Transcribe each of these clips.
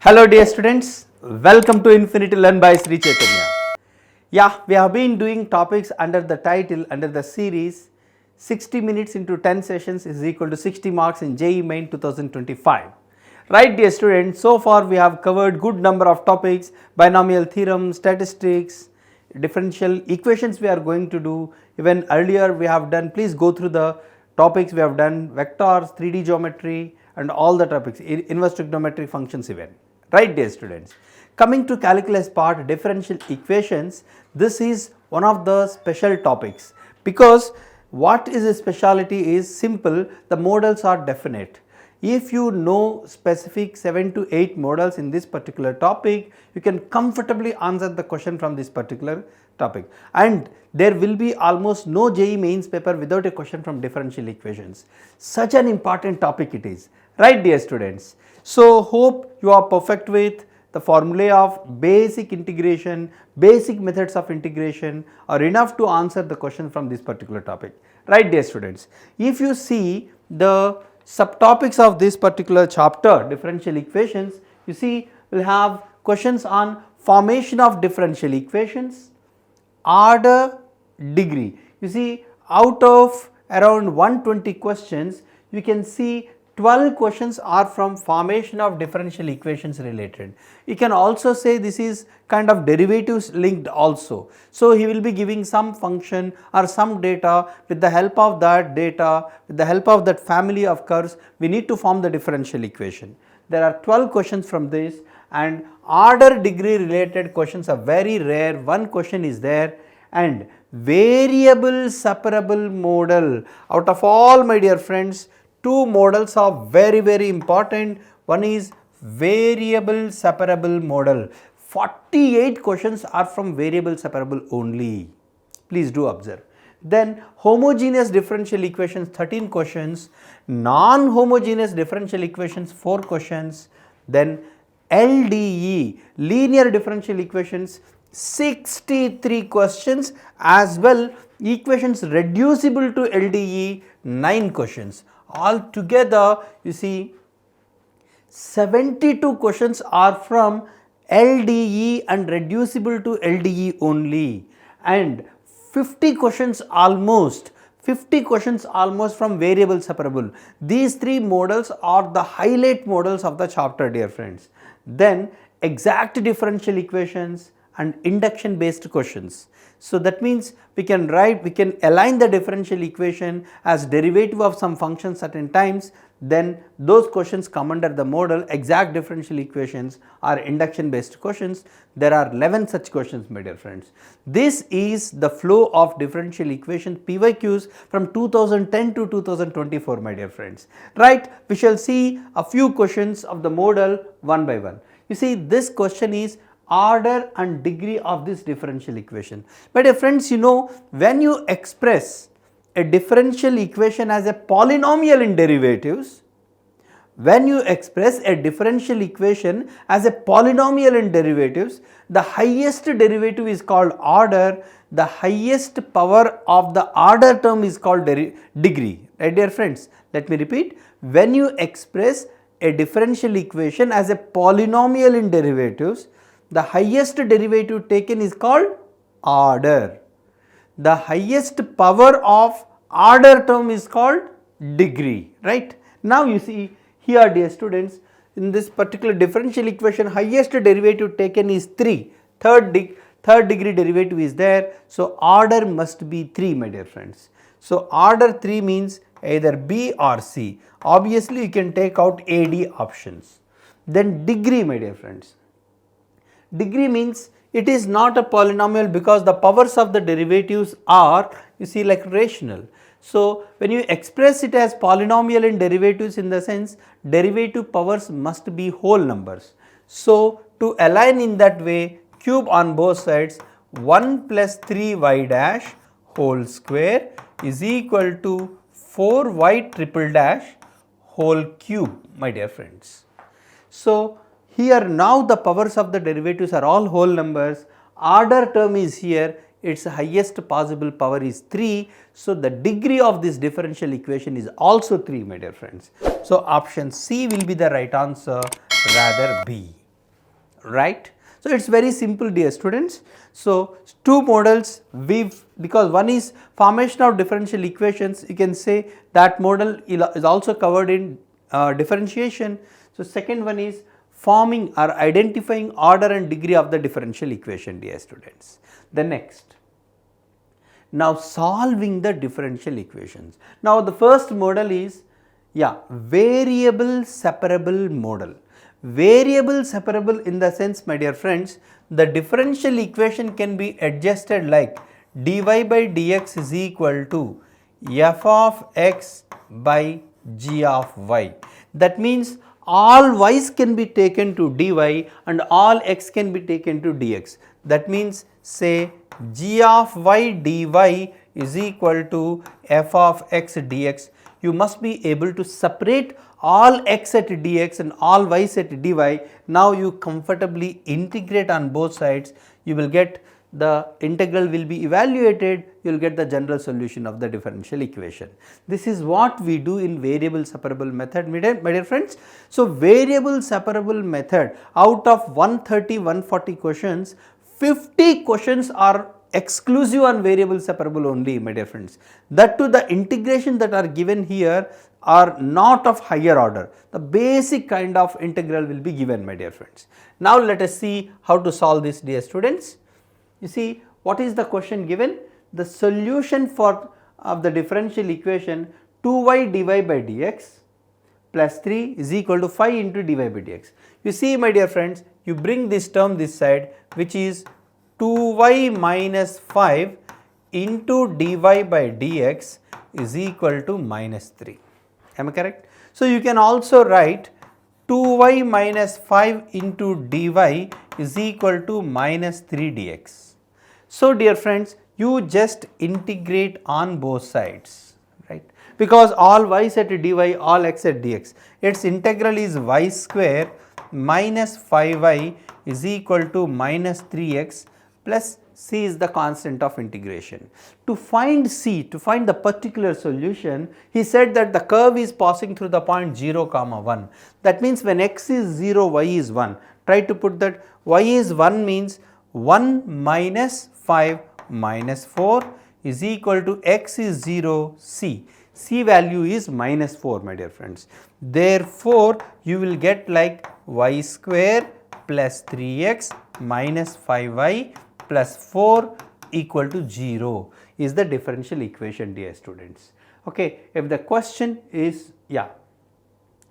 Hello dear students, welcome to Infinity Learn by Sri Chaitanya. Yeah, we have been doing topics under the title, under the series 60 minutes into 10 sessions is equal to 60 marks in JEE Main 2025. Right dear students, so far we have covered good number of topics, binomial theorem, statistics, differential equations we are going to do. Even earlier we have done, please go through the topics we have done, vectors, 3D geometry and all the topics, inverse trigonometric functions even. Right dear students. Coming to calculus part, differential equations, this is one of the special topics because what is a speciality is simple, the models are definite. If you know specific 7 to 8 models in this particular topic, you can comfortably answer the question from this particular topic, and there will be almost no JEE mains paper without a question from differential equations. Such an important topic it is, right dear students. So hope you are perfect with the formulae of basic integration, basic methods of integration are enough to answer the question from this particular topic, right dear students. If you see the subtopics of this particular chapter, differential equations, you see we will have questions on formation of differential equations, order, degree. You see, out of around 120 questions, you can see 12 questions are from formation of differential equations related. You can also say this is kind of derivatives linked also. So he will be giving some function or some data, with the help of that data, with the help of that family of curves, we need to form the differential equation. There are 12 questions from this, and order degree related questions are very rare. One question is there, and variable separable model. Out of all my dear friends, two models are very important. One is variable separable model. 48 questions are from variable separable only. Please do observe. Then homogeneous differential equations 13 questions, non-homogeneous differential equations 4 questions, then LDE linear differential equations 63 questions, as well equations reducible to LDE 9 questions. Altogether you see 72 questions are from LDE and reducible to LDE only, and 50 questions almost from variable separable. These three models are the highlight models of the chapter dear friends. Then exact differential equations and induction based questions. So that means we can align the differential equation as derivative of some function certain times, then those questions come under the model exact differential equations or induction based questions. There are 11 such questions my dear friends. This is the flow of differential equation PYQs from 2010 to 2024 my dear friends. Right, we shall see a few questions of the model one by one. You see, this question is order and degree of this differential equation. My dear friends, you know, when you express a differential equation as a polynomial in derivatives, the highest derivative is called order, the highest power of the order term is called degree. Right dear friends, let me repeat, when you express a differential equation as a polynomial in derivatives, the highest derivative taken is called order. The highest power of order term is called degree, right. Now you see here dear students, in this particular differential equation highest derivative taken is 3, third degree derivative is there, so order must be 3 my dear friends. So order 3 means either B or C. Obviously you can take out AD options. Then degree my dear friends. Degree means it is not a polynomial because the powers of the derivatives are, you see, like rational. So when you express it as polynomial in derivatives, in the sense derivative powers must be whole numbers. So to align in that way, cube on both sides, 1 plus 3y dash whole square is equal to 4y triple dash whole cube my dear friends. So here now the powers of the derivatives are all whole numbers, order term is here, its highest possible power is 3. So the degree of this differential equation is also 3 my dear friends. So option C will be the right answer, rather B. right? So, it is very simple dear students. So, two models because one is formation of differential equations, you can say that model is also covered in differentiation. So, second one is forming or identifying order and degree of the differential equation dear students. The next, now solving the differential equations. Now, the first model is variable separable model. Variable separable in the sense, my dear friends, the differential equation can be adjusted like dy by dx is equal to f of x by g of y. That means all y's can be taken to dy and all x can be taken to dx. That means say g of y dy is equal to f of x dx. You must be able to separate all x at dx and all y's at dy. Now you comfortably integrate on both sides, you will get the integral will be evaluated, you will get the general solution of the differential equation. This is what we do in variable separable method, my dear friends. So, variable separable method, out of 130-140 questions, 50 questions are exclusive on variable separable only, my dear friends. That too, the integration that are given here are not of higher order. The basic kind of integral will be given, my dear friends. Now, let us see how to solve this, dear students. You see, what is the question given? The solution for of the differential equation 2y dy by dx plus 3 is equal to 5 into dy by dx. You see, my dear friends, you bring this term this side, which is 2y minus 5 into dy by dx is equal to minus 3. Am I correct? So, you can also write 2y minus 5 into dy is equal to minus 3 dx. So, dear friends, you just integrate on both sides, right, because all y's at dy, all x at dx, its integral is y square minus 5y is equal to minus 3x plus c is the constant of integration. To find c, to find the particular solution, he said that the curve is passing through the point 0, 1. That means when x is 0, y is 1. Try to put that y is 1 means 1 minus 5 minus 4 is equal to x is 0, c. C value is minus 4, my dear friends. Therefore, you will get like y square plus 3x minus 5y plus 4 equal to 0 is the differential equation, dear students. Okay, if the question is,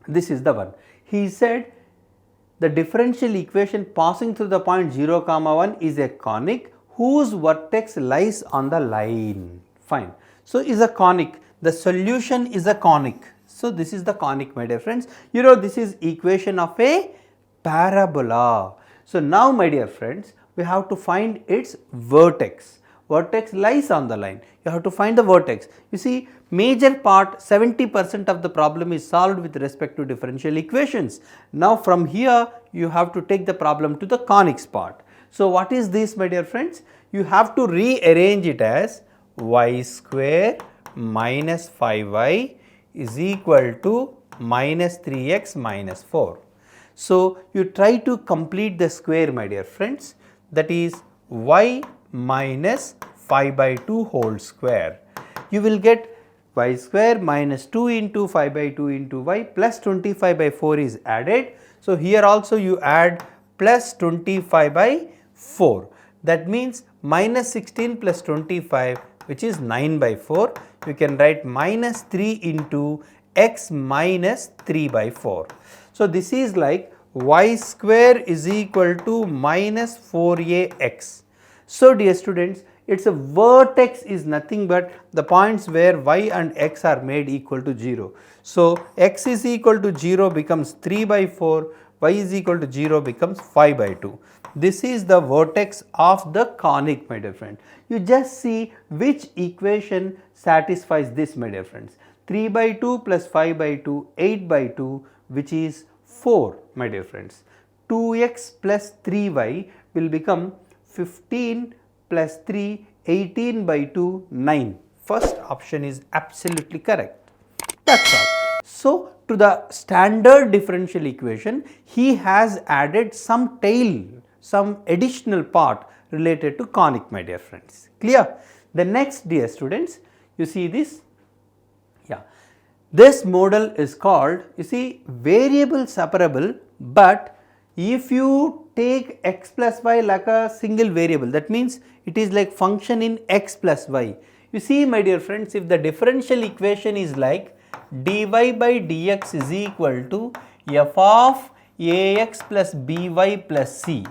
this is the one. He said the differential equation passing through the point 0, 1 is a conic whose vertex lies on the line. Fine. So, is a conic. The solution is a conic. So, this is the conic, my dear friends. You know, this is equation of a parabola. So, now my dear friends, we have to find its vertex. Vertex lies on the line. You have to find the vertex. You see, major part 70% of the problem is solved with respect to differential equations. Now, from here you have to take the problem to the conics part. So, what is this, my dear friends? You have to rearrange it as y square minus 5y is equal to minus 3x minus 4. So, you try to complete the square, my dear friends, that is y minus 5 by 2 whole square. You will get y square minus 2 into 5 by 2 into y plus 25 by 4 is added. So, here also you add plus 25 by 4. That means minus 16 plus 25, which is 9 by 4. You can write minus 3 into x minus 3 by 4. So, this is like y square is equal to minus 4ax. So, dear students, its a vertex is nothing but the points where y and x are made equal to 0. So, x is equal to 0 becomes 3 by 4, y is equal to 0 becomes 5 by 2. This is the vertex of the conic, my dear friend. You just see which equation satisfies this, my dear friends. 3 by 2 plus 5 by 2, 8 by 2, which is 4, my dear friends. 2x plus 3y will become 15 plus 3, 18 by 2, 9. First option is absolutely correct. That's all. So, to the standard differential equation, he has added some tail, some additional part related to conic, my dear friends. Clear? The next, dear students, you see this? Yeah. This model is called, you see, variable separable, but if you take x plus y like a single variable, that means it is like function in x plus y. You see, my dear friends, if the differential equation is like dy by dx is equal to f of ax plus by plus c,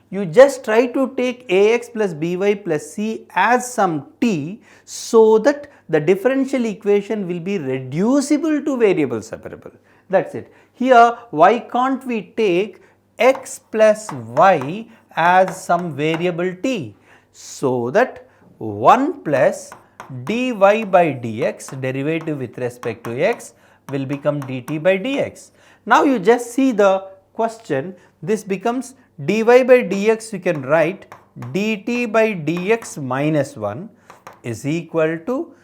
you just try to take ax plus by plus c as some t, so that the differential equation will be reducible to variable separable. That is it. Here, why can't we take x plus y as some variable t, so that 1 plus dy by dx, derivative with respect to x, will become dt by dx. Now, you just see the question, this becomes dy by dx, you can write dt by dx minus 1 is equal to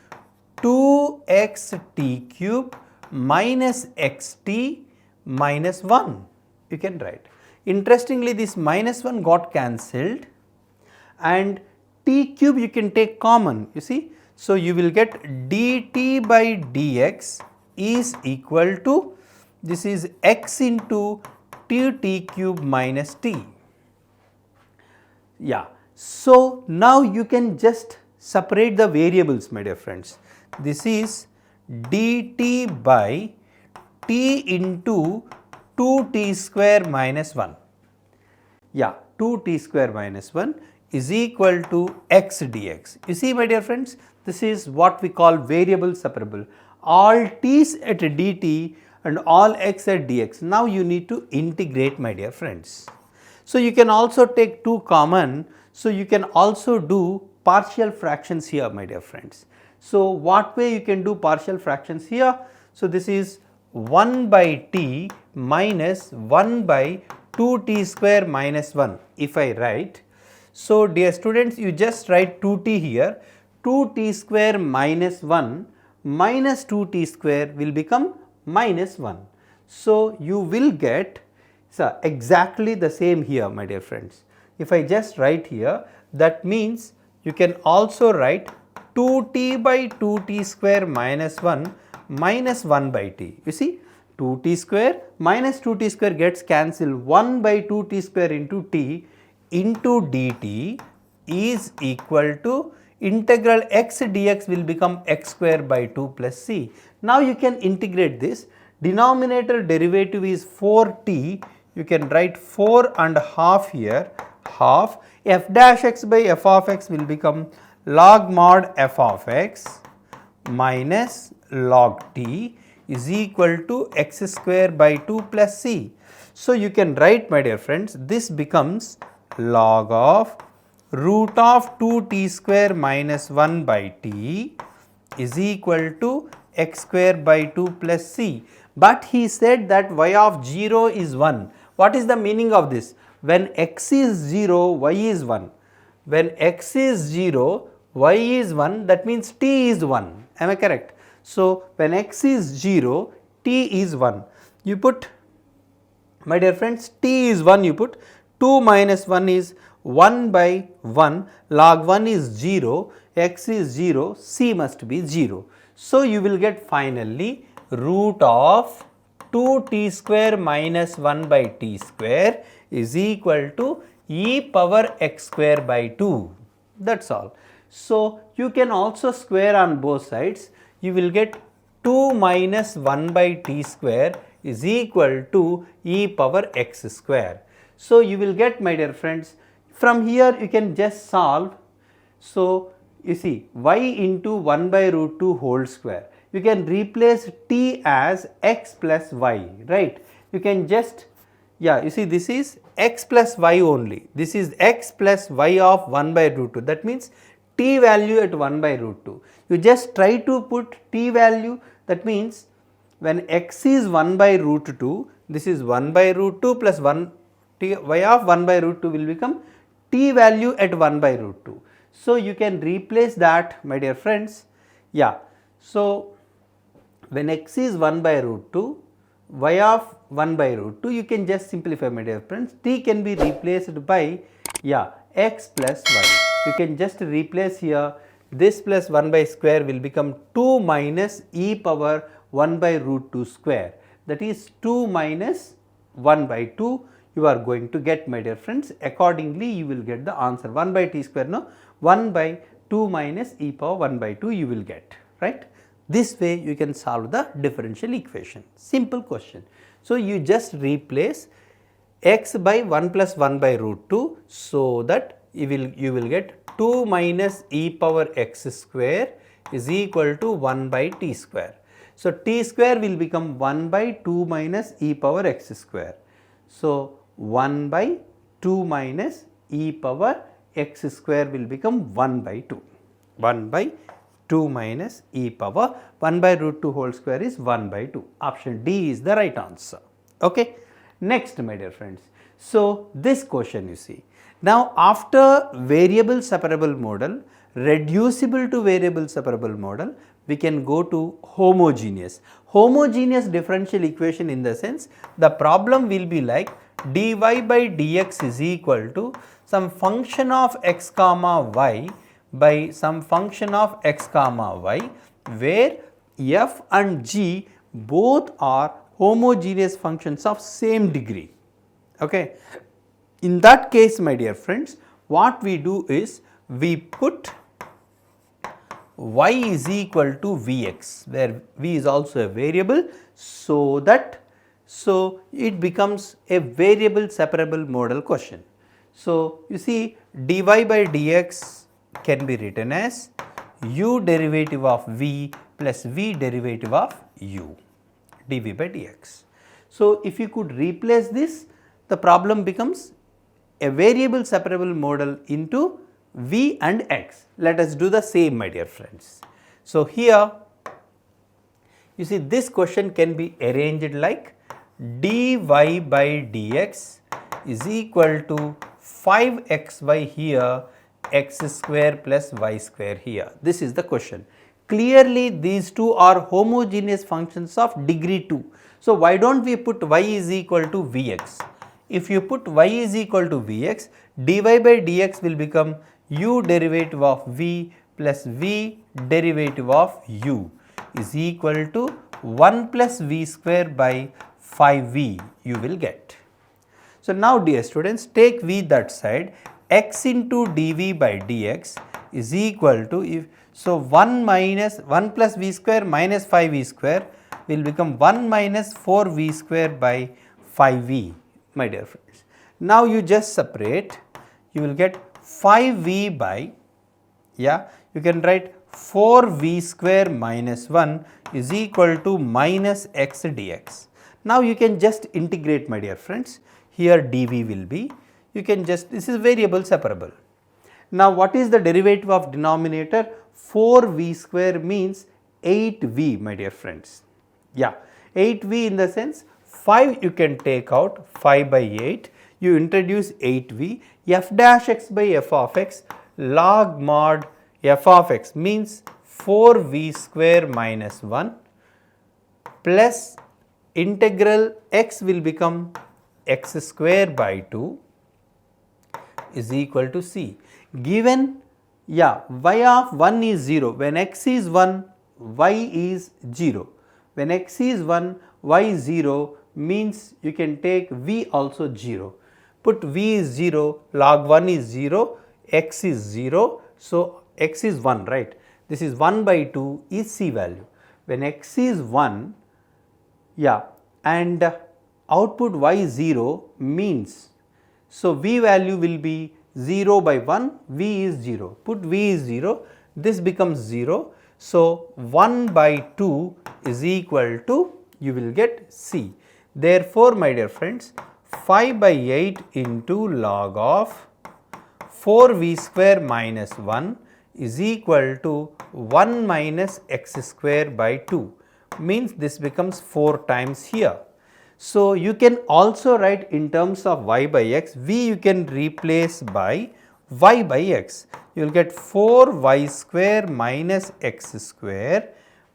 2xt cube minus xt minus 1, you can write. Interestingly, this minus 1 got cancelled and t cube you can take common, you see. So, you will get dt by dx is equal to, this is x into t cube minus t. Yeah. So, now you can just separate the variables, my dear friends. This is dt by t into 2t square minus 1. Yeah, 2t square minus 1 is equal to x dx. You see, my dear friends, this is what we call variable separable. All t's at dt and all x at dx. Now, you need to integrate, my dear friends. So, you can also take 2 common. So, you can also do partial fractions here, my dear friends. So, what way you can do partial fractions here? So, this is 1 by t minus 1 by 2t square minus 1 if I write. So, dear students, you just write 2t here, 2t square minus 1 minus 2t square will become minus 1. So, you will get exactly the same here, my dear friends. If I just write here, that means you can also write 2t by 2t square minus 1 minus 1 by t. You see, 2t square minus 2t square gets cancelled, 1 by 2t square into t into dt is equal to integral x dx will become x square by 2 plus c. Now, you can integrate this. Denominator derivative is 4t, you can write 4 and half here, half f dash x by f of x will become log mod f of x minus log t is equal to x square by 2 plus c. So, you can write, my dear friends, this becomes log of root of 2t square minus 1 by t is equal to x square by 2 plus c. But he said that y of 0 is 1. What is the meaning of this? When x is 0, y is 1. When x is 0, y is 1, that means t is 1. Am I correct? So, when x is 0, t is 1. You put, my dear friends, t is 1, you put 2 minus 1 is 1 by 1, log 1 is 0, x is 0, c must be 0. So, you will get finally root of 2t square minus 1 by t square is equal to e power x square by 2. That is all. So, you can also square on both sides. You will get 2 minus 1 by t square is equal to e power x square. So, you will get, my dear friends, from here you can just solve. So, you see y into 1 by root 2 whole square. You can replace t as x plus y, right? You can just, yeah, you see this is x plus y only. This is x plus y of 1 by root 2. That means t value at 1 by root 2. You just try to put t value, that means when x is 1 by root 2, this is 1 by root 2 plus 1 t, y of 1 by root 2 will become t value at 1 by root 2. So, you can replace that, my dear friends. Yeah. So, when x is 1 by root 2, y of 1 by root 2, you can just simplify, my dear friends. T can be replaced by, x plus y. You can just replace here, this plus 1 by square will become 2 minus e power 1 by root 2 square, that is 2 minus 1 by 2 you are going to get, my dear friends. Accordingly, you will get the answer 1 by t square, no, 1 by 2 minus e power 1 by 2 you will get, right. This way you can solve the differential equation, simple question. So, you just replace x by 1 plus 1 by root 2, so that you will get 2 minus e power x square is equal to 1 by t square. So, t square will become 1 by 2 minus e power x square. So, 1 by 2 minus e power x square will become 1 by 2. 1 by 2 minus e power 1 by root 2 whole square is 1 by 2. Option D is the right answer. Okay. Next, my dear friends. So, this question you see. Now, after variable separable model, reducible to variable separable model, we can go to homogeneous. Homogeneous differential equation, in the sense, the problem will be like dy by dx is equal to some function of x comma y by some function of x comma y, where f and g both are homogeneous functions of same degree. Okay. In that case, my dear friends, what we do is we put y is equal to vx, where v is also a variable, so that it becomes a variable separable model question. So, you see, dy by dx can be written as u derivative of v plus v derivative of u, dv by dx. So, if you could replace this, the problem becomes a variable separable model into v and x. Let us do the same, my dear friends. So, here you see, this question can be arranged like dy by dx is equal to 5xy here, x square plus y square here. This is the question. Clearly, these two are homogeneous functions of degree 2. So, why do not we put y is equal to vx? If you put y is equal to vx, dy by dx will become u derivative of v plus v derivative of u is equal to 1 plus v square by 5v you will get. So, now dear students, take v that side, x into dv by dx is equal to, so 1 plus v square minus 5v square will become 1 minus 4v square by 5v, my dear friends. Now, you just separate, you will get 5v by, you can write 4v square minus 1 is equal to minus x dx. Now, you can just integrate, my dear friends. Here dv will be, you can just, this is variable separable. Now, what is the derivative of denominator? 4v square means 8v, my dear friends. 8v in the sense, 5 you can take out, 5 by 8, you introduce 8v, f dash x by f of x log mod f of x means 4v square minus 1 plus integral x will become x square by 2 is equal to c. Given y of 1 is 0, when x is 1, y is 0. When x is 1, y is 0 means you can take v also 0. Put v is 0, log 1 is 0, x is 0. So, x is 1, right. This is 1 by 2 is c value. When x is 1, and output y 0 means, so v value will be 0 by 1, v is 0. Put v is 0, this becomes 0. So, 1 by 2 is equal to, you will get c. Therefore, my dear friends, 5 by 8 into log of 4v square minus 1 is equal to 1 minus x square by 2, means this becomes 4 times here. So, you can also write in terms of y by x, v you can replace by y by x. You will get 4y square minus x square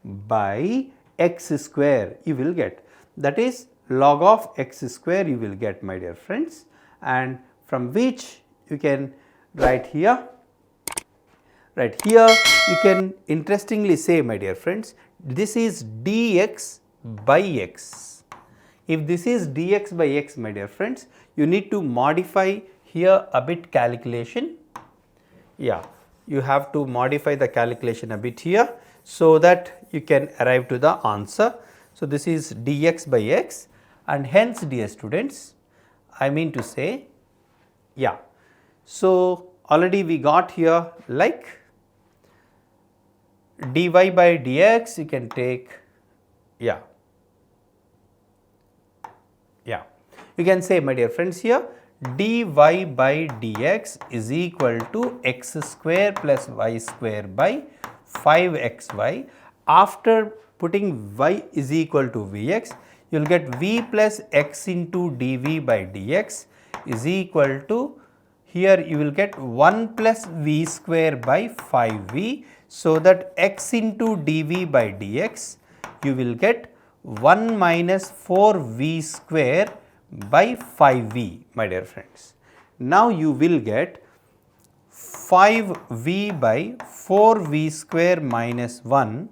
by x square you will get, that is log of x square you will get, my dear friends, and from which you can write here. Right here you can interestingly say, my dear friends, this is dx by x. If this is dx by x, my dear friends, you need to modify here a bit calculation. Yeah, you have to modify the calculation a bit here so that you can arrive to the answer. So, this is dx by x, and hence, dear students, I mean to say, yeah. So, already we got here like dy by dx you can take, yeah, you can say, my dear friends, here dy by dx is equal to x square plus y square by 5xy. After putting y is equal to vx, you will get v plus x into dv by dx is equal to, here you will get 1 plus v square by 5v. So, that x into dv by dx you will get 1 minus 4v square by 5v, my dear friends. Now, you will get 5v by 4v square minus 1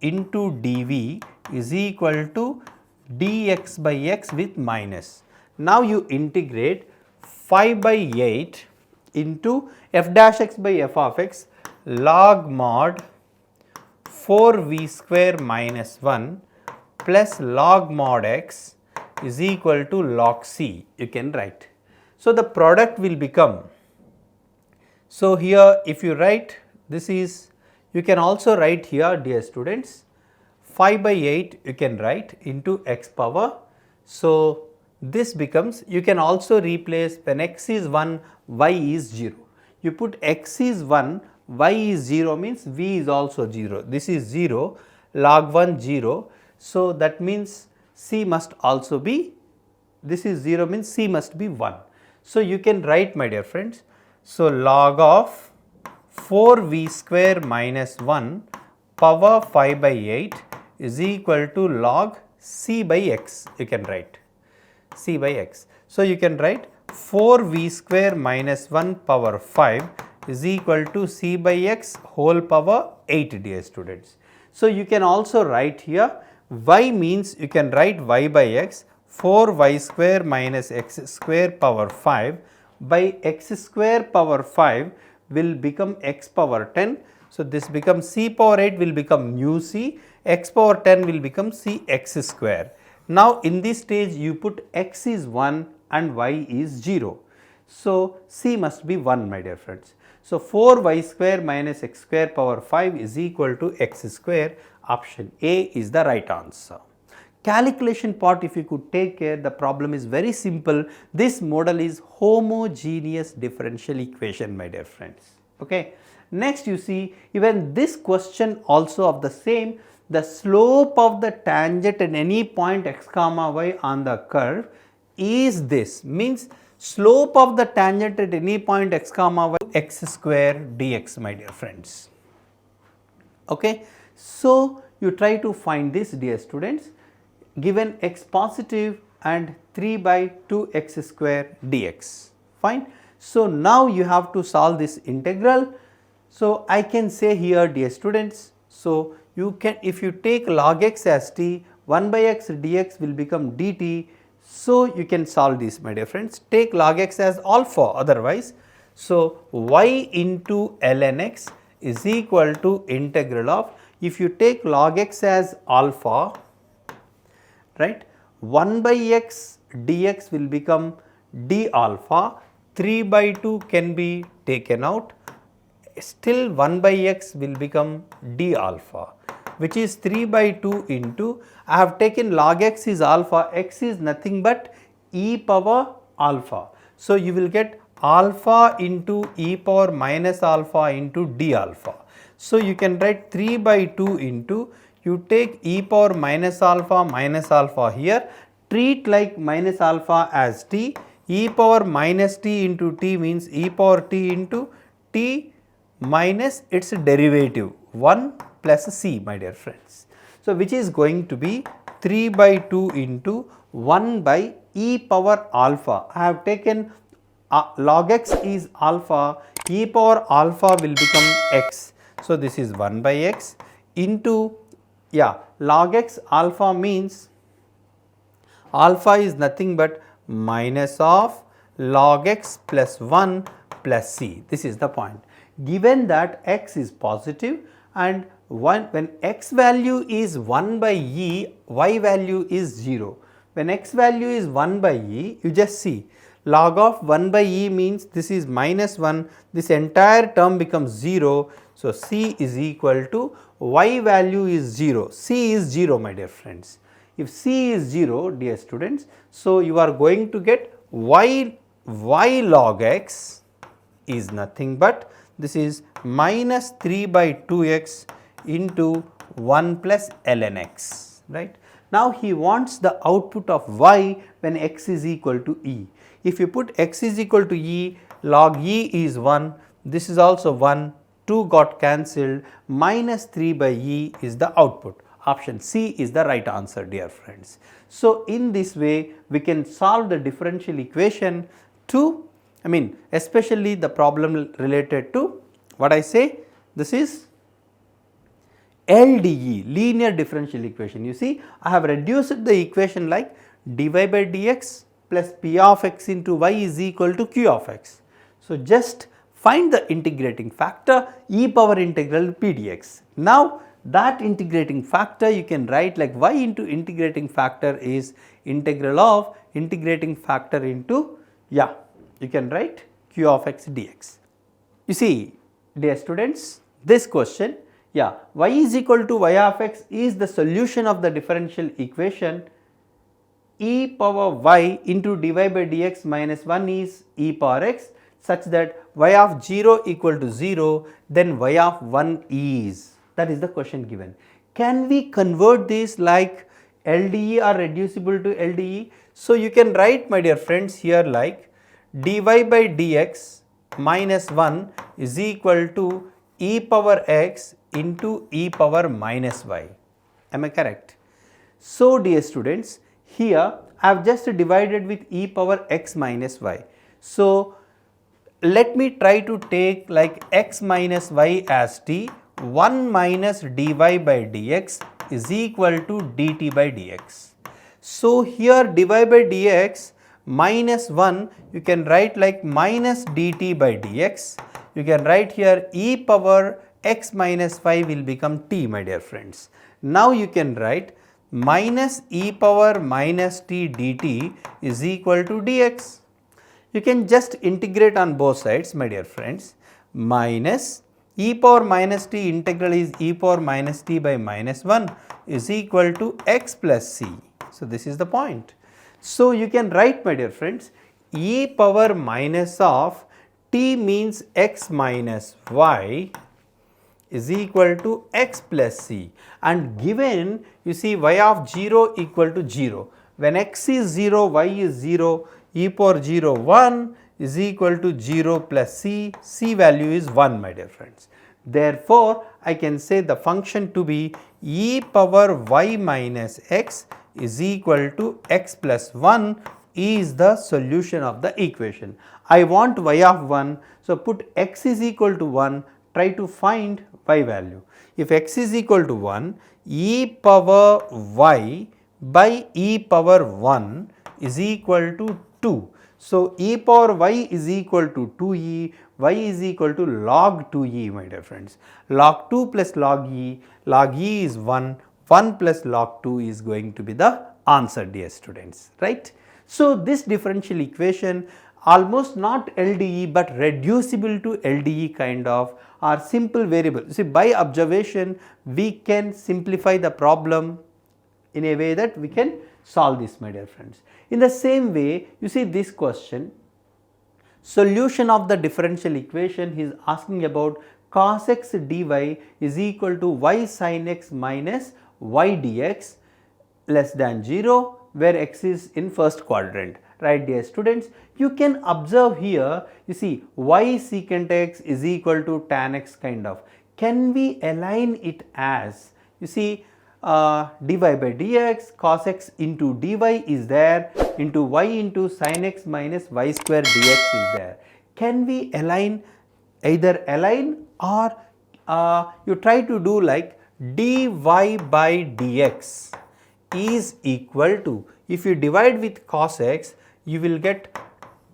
into dv is equal to dx by x with minus. Now, you integrate 5 by 8 into f dash x by f of x log mod 4v square minus 1 plus log mod x is equal to log c, you can write. So, the product will become, so here if you write, this is, you can also write here, dear students, 5 by 8 you can write into x power. So, this becomes, you can also replace when x is 1, y is 0. You put x is 1, y is 0 means v is also 0. This is 0, log 1 0. So, that means c must also be, this is 0 means c must be 1. So, you can write, my dear friends. So, log of 4v square minus 1 power 5 by 8 is equal to log c by x, you can write c by x. So, you can write 4v square minus 1 power 5 is equal to c by x whole power 8, dear students. So, you can also write here y means, you can write y by x 4y square minus x square power 5 by x square power 5 will become x power 10. So, this becomes c power 8 will become nu c, x power 10 will become c x square. Now, in this stage you put x is 1 and y is 0. So, c must be 1, my dear friends. So, 4y square minus x square power 5 is equal to x square. Option A is the right answer. Calculation part, if you could take care, the problem is very simple. This model is homogeneous differential equation, my dear friends. Okay. Next, you see, even this question also of the same, the slope of the tangent at any point x comma y on the curve is this, means slope of the tangent at any point x comma y x square dx, my dear friends. Okay. So, you try to find this, dear students, given x positive and 3 by 2 x square dx, fine. So, now you have to solve this integral. So, I can say here, dear students, so you can, if you take log x as t, 1 by x dx will become dt. So, you can solve this, my dear friends, take log x as alpha otherwise. So, y into ln x is equal to integral of, if you take log x as alpha, right, 1 by x dx will become d alpha, 3 by 2 can be taken out, still 1 by x will become d alpha, which is 3 by 2 into, I have taken log x is alpha, x is nothing but e power alpha. So, you will get alpha into e power minus alpha into d alpha. So, you can write 3 by 2 into, you take e power minus alpha here, treat like minus alpha as t, e power minus t into t means e power t into t minus its derivative 1 plus c, my dear friends. So, which is going to be 3 by 2 into 1 by e power alpha. I have taken log x is alpha, e power alpha will become x. So, this is 1 by x into, log x alpha means alpha is nothing but minus of log x plus 1 plus c. This is the point. Given that x is positive and when x value is 1 by e, y value is 0. When x value is 1 by e, you just see log of 1 by e means this is minus 1, this entire term becomes 0. So, c is equal to y value is 0, c is 0 my dear friends. If c is 0 dear students, so you are going to get y log x is nothing but this is minus 3 by 2x into 1 plus ln x, right. Now, he wants the output of y when x is equal to e. If you put x is equal to e, log e is 1, this is also 1, 2 got cancelled, minus 3 by e is the output. Option C is the right answer dear friends. So, in this way we can solve the differential equation to, especially the problem related to what I say, this is LDE, linear differential equation. You see, I have reduced the equation like dy by dx plus p of x into y is equal to q of x. So, just find the integrating factor e power integral p dx. Now, that integrating factor you can write like y into integrating factor is integral of integrating factor into, you can write q of x dx. You see dear students, this question, y is equal to y of x is the solution of the differential equation e power y into dy by dx minus 1 is e power x such that y of 0 equal to 0, then y of 1 is. That is the question given. Can we convert this like LDE or reducible to LDE? So, you can write my dear friends here like dy by dx minus 1 is equal to e power x into e power minus y. Am I correct? So, dear students, here I have just divided with e power x minus y. So, let me try to take like x minus y as t, 1 minus dy by dx is equal to dt by dx. So, here dy by dx minus 1 you can write like minus dt by dx. You can write here e power x minus 5 will become t my dear friends. Now, you can write minus e power minus t dt is equal to dx. You can just integrate on both sides my dear friends, minus e power minus t integral is e power minus t by minus 1 is equal to x plus c. So, this is the point. So, you can write my dear friends e power minus of t means x minus y is equal to x plus c, and given you see y of 0 equal to 0. When x is 0, y is 0, e power 0 1 is equal to 0 plus c, c value is 1 my dear friends. Therefore, I can say the function to be e power y minus x is equal to x plus 1 is the solution of the equation. I want y of 1, so put x is equal to 1, try to find y value. If x is equal to 1, e power y by e power 1 is equal to 2. So, e power y is equal to 2e, y is equal to log 2e my dear friends. Log 2 plus log e is 1, 1 plus log 2 is going to be the answer dear students, right. So, this differential equation almost not LDE but reducible to LDE kind of or simple variable. See, by observation we can simplify the problem in a way that we can solve this my dear friends. In the same way, you see this question, solution of the differential equation, he is asking about cos x dy is equal to y sin x minus y dx less than 0 where x is in first quadrant, right dear students. You can observe here, you see y secant x is equal to tan x kind of. Can we align it as, you see dy by dx, cos x into dy is there, into y into sin x minus y square dx is there. Can we align, either align or you try to do like dy by dx is equal to, if you divide with cos x, you will get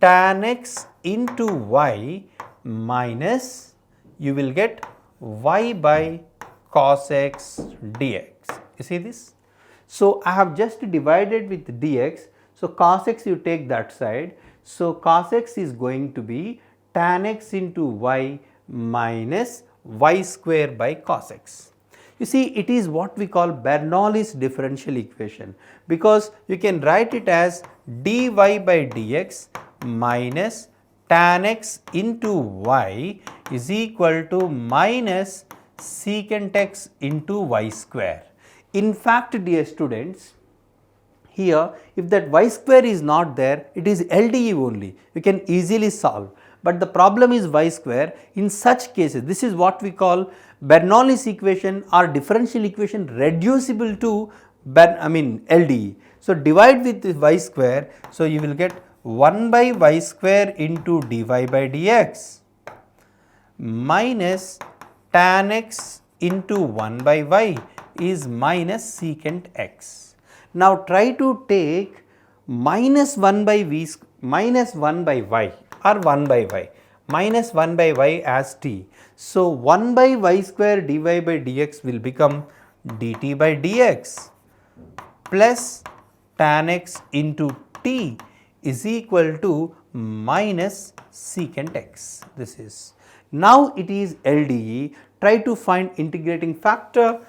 tan x into y minus, you will get y by cos x dx. You see this? So, I have just divided with dx. So, cos x you take that side. So, cos x is going to be tan x into y minus y square by cos x. You see, it is what we call Bernoulli's differential equation, because you can write it as dy by dx minus tan x into y is equal to minus secant x into y square. In fact, dear students, here if that y square is not there, it is LDE only, you can easily solve. But the problem is y square. In such cases, this is what we call Bernoulli's equation or differential equation reducible to LDE. So, divide with y square. So, you will get 1 by y square into dy by dx minus tan x into 1 by y is minus secant x. Now, try to take minus 1 by v minus 1 by y or 1 by y, minus 1 by y as t. So, 1 by y square dy by dx will become dt by dx plus tan x into t is equal to minus secant x. This is. Now, it is LDE. Try to find integrating factor.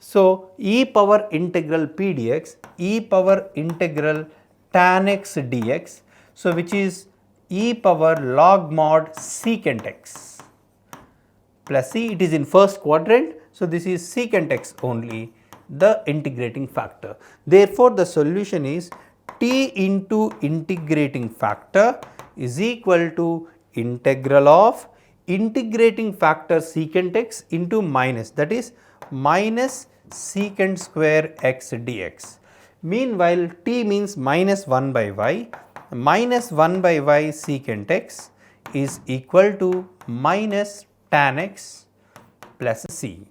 So, e power integral p dx, e power integral tan x dx, so which is e power log mod secant x plus c, it is in first quadrant. So, this is secant x only, the integrating factor. Therefore, the solution is t into integrating factor is equal to integral of integrating factor secant x into minus, that is minus secant square x dx. Meanwhile, t means minus 1 by y, minus 1 by y secant x is equal to minus tan x plus c.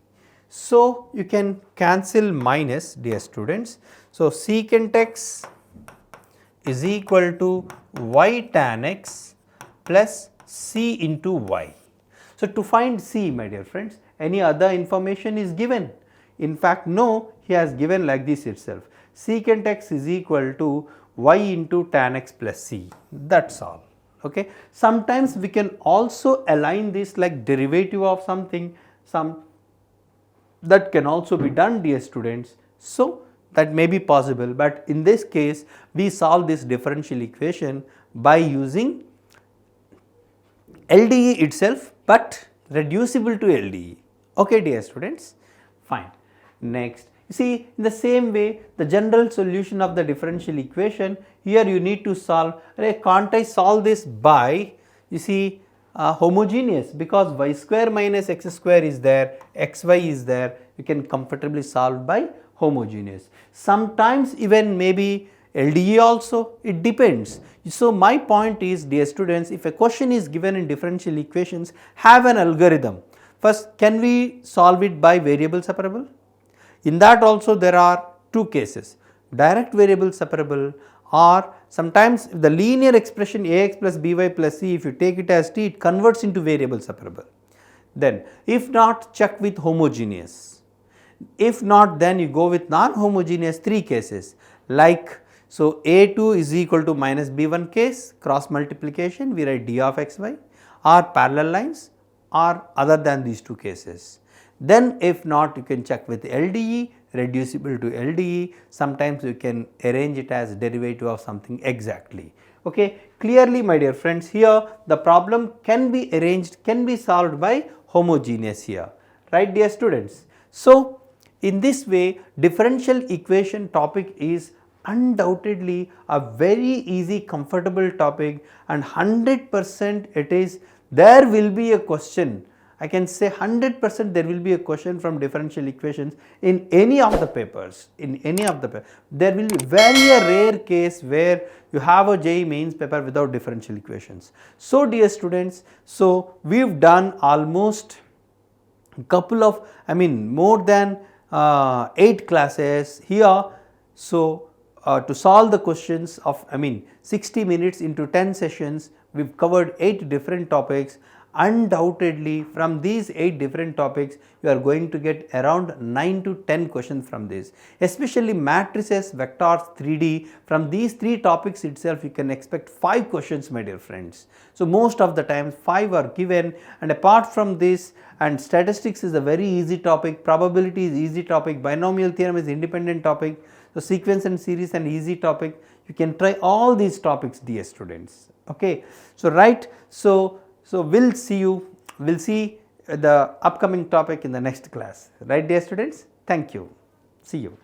So, you can cancel minus, dear students. So, secant x is equal to y tan x plus c into y. So, to find c, my dear friends, any other information is given? In fact, no, he has given like this itself, secant x is equal to y into tan x plus c, that is all. Okay. Sometimes we can also align this like derivative of something, that can also be done, dear students. So, that may be possible, but in this case we solve this differential equation by using LDE itself, but reducible to LDE. Okay, dear students, fine. Next, you see, in the same way, the general solution of the differential equation, here you need to solve, can't I solve this by, you see, homogeneous, because y square minus x square is there, xy is there, you can comfortably solve by homogeneous. Sometimes even maybe LDE also, it depends. So, my point is, dear students, if a question is given in differential equations, have an algorithm. First, can we solve it by variable separable? In that also there are two cases, direct variable separable, or sometimes if the linear expression ax plus by plus c, if you take it as t, it converts into variable separable. Then if not, check with homogeneous. If not, then you go with non-homogeneous, three cases like, so a2 is equal to minus b1 case, cross multiplication, we write d of xy, or parallel lines, or other than these two cases. Then if not, you can check with LDE, reducible to LDE, sometimes you can arrange it as derivative of something exactly. Okay. Clearly, my dear friends, here the problem can be arranged, can be solved by homogeneous here, right, dear students. So, in this way, differential equation topic is undoubtedly a very easy, comfortable topic, and 100% it is, there will be a question. I can say 100% there will be a question from differential equations in any of the papers, there will be very a rare case where you have a JEE mains paper without differential equations. So dear students, so we have done almost couple of more than 8 classes here. So to solve the questions of 60 minutes into 10 sessions, we have covered 8 different topics. Undoubtedly from these 8 different topics you are going to get around 9 to 10 questions from this, especially matrices, vectors, 3D. From these 3 topics itself you can expect 5 questions, my dear friends. So most of the times 5 are given, and apart from this, and statistics is a very easy topic, probability is easy topic, binomial theorem is independent topic, so sequence and series an easy topic. You can try all these topics, dear students. Okay, so right, so we'll see the upcoming topic in the next class, right dear students. Thank you, see you.